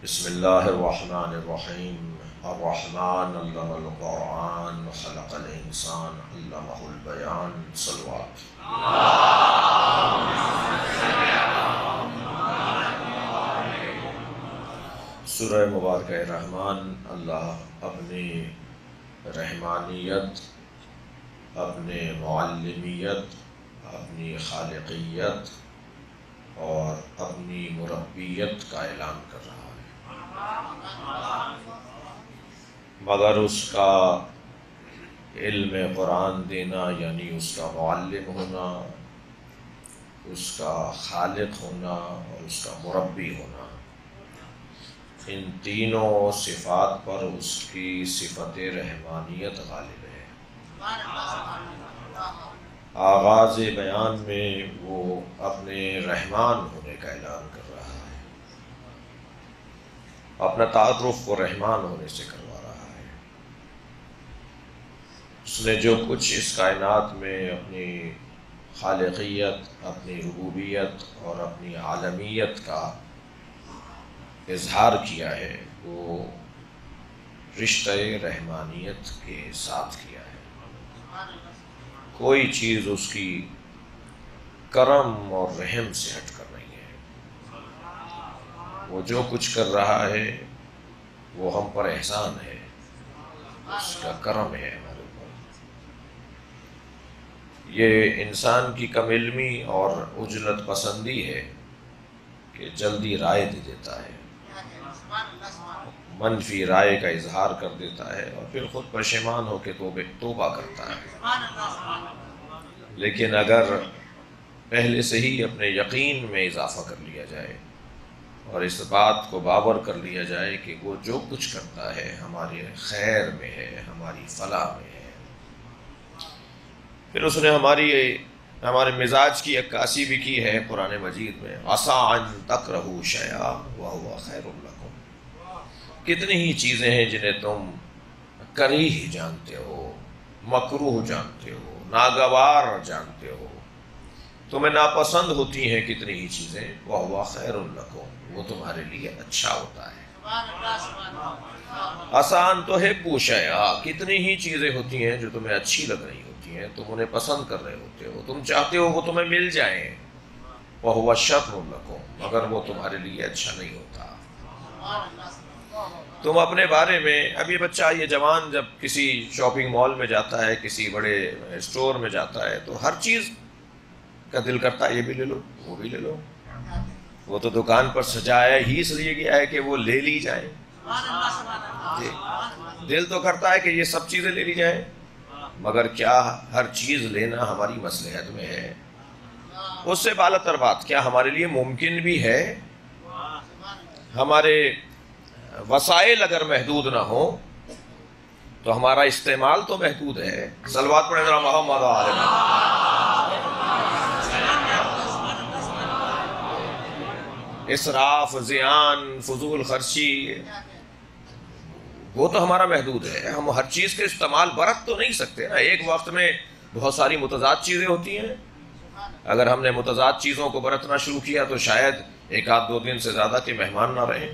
بسم اللہ الرحمن الرحیم الرحمن علم القرآن خلق الانسان علمہ البیان صلوات سورہ مبارکہ رحمان اللہ اپنی رحمانیت، اپنے معلمیت، اپنی خالقیت اور اپنی مربیت کا اعلان کر رہا ہے، مگر اس کا علم قرآن دینا یعنی اس کا معلم ہونا، اس کا خالق ہونا اور اس کا مربی ہونا، ان تینوں صفات پر اس کی صفت رحمانیت غالب ہے۔ آغاز بیان میں وہ اپنے رحمان ہونے کا اعلان کر رہا ہے، اپنا تعارف کو رحمان ہونے سے کروا رہا ہے۔ اس نے جو کچھ اس کائنات میں اپنی خالقیت، اپنی ربوبیت اور اپنی عالمیت کا اظہار کیا ہے وہ رشتہ رحمانیت کے ساتھ کیا ہے۔ کوئی چیز اس کی کرم اور رحم سے ہٹ کر نہیں ہے۔ وہ جو کچھ کر رہا ہے وہ ہم پر احسان ہے، اس کا کرم ہے ہمارے اوپر۔ یہ انسان کی کم علمی اور عجلت پسندی ہے کہ جلدی رائے دے دیتا ہے، منفی رائے کا اظہار کر دیتا ہے اور پھر خود پشیمان ہو کے توبہ کرتا ہے۔ لیکن اگر پہلے سے ہی اپنے یقین میں اضافہ کر لیا جائے اور اس بات کو باور کر لیا جائے کہ وہ جو کچھ کرتا ہے ہمارے خیر میں ہے، ہماری فلاح میں ہے، پھر اس نے ہمارے مزاج کی عکاسی بھی کی ہے قرآن مجید میں، عَسَىٰ أَن تَكْرَهُوا شَيْئًا وَهُوَ خَيْرٌ لَكُمْ۔ کتنی ہی چیزیں ہیں جنہیں تم کریہ جانتے ہو، مکروہ جانتے ہو، ناگوار جانتے ہو، تمہیں ناپسند ہوتی ہیں کتنی ہی چیزیں، وَهُوَ خَيْرٌ لَكُمْ، وہ تمہارے لیے اچھا ہوتا ہے۔ عَسَىٰ أَن تُحِبُّوا شَيْئًا، کتنی ہی چیزیں ہوتی ہیں جو تمہیں اچھی لگ رہی ہوتی ہیں، تم انہیں پسند کر رہے ہوتے ہو، تم چاہتے ہو وہ تمہیں مل جائیں، وَهُوَ شَرٌّ لَكُمْ، مگر وہ تمہارے لیے اچھا نہیں ہوتا۔ تم اپنے بارے میں، اب یہ بچہ، یہ جوان جب کسی شاپنگ مال میں جاتا ہے، کسی بڑے اسٹور میں جاتا ہے تو ہر چیز کا دل کرتا ہے یہ بھی لے لو، وہ بھی لے لو۔ وہ تو دکان پر سجایا ہی اس لیے گیا ہے کہ وہ لے لی جائیں۔ جی، دل تو کرتا ہے کہ یہ سب چیزیں لے لی جائیں، مگر کیا ہر چیز لینا ہماری مصلحت میں ہے؟ اس سے بالا تر بات، کیا ہمارے لیے ممکن بھی ہے؟ ہمارے وسائل اگر محدود نہ ہوں تو ہمارا استعمال تو محدود ہے۔ صلوات پڑھیں ذرا محمد علیہ وسلم۔ اسراف، زیان، فضول خرچی، وہ تو ہمارا محدود ہے۔ ہم ہر چیز کے استعمال برت تو نہیں سکتے نا، ایک وقت میں بہت ساری متضاد چیزیں ہوتی ہیں، اگر ہم نے متضاد چیزوں کو برتنا شروع کیا تو شاید ایک آدھ دو دن سے زیادہ کے مہمان نہ رہیں۔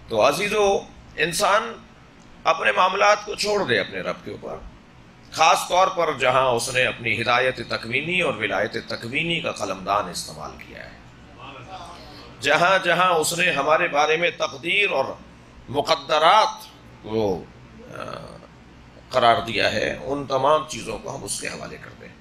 تو عزیزو، انسان اپنے معاملات کو چھوڑ دے اپنے رب کے اوپر، خاص طور پر جہاں اس نے اپنی ہدایت تکوینی اور ولایت تکوینی کا قلمدان استعمال کیا ہے، جہاں جہاں اس نے ہمارے بارے میں تقدیر اور مقدرات کو قرار دیا ہے، ان تمام چیزوں کو ہم اس کے حوالے کر دیں۔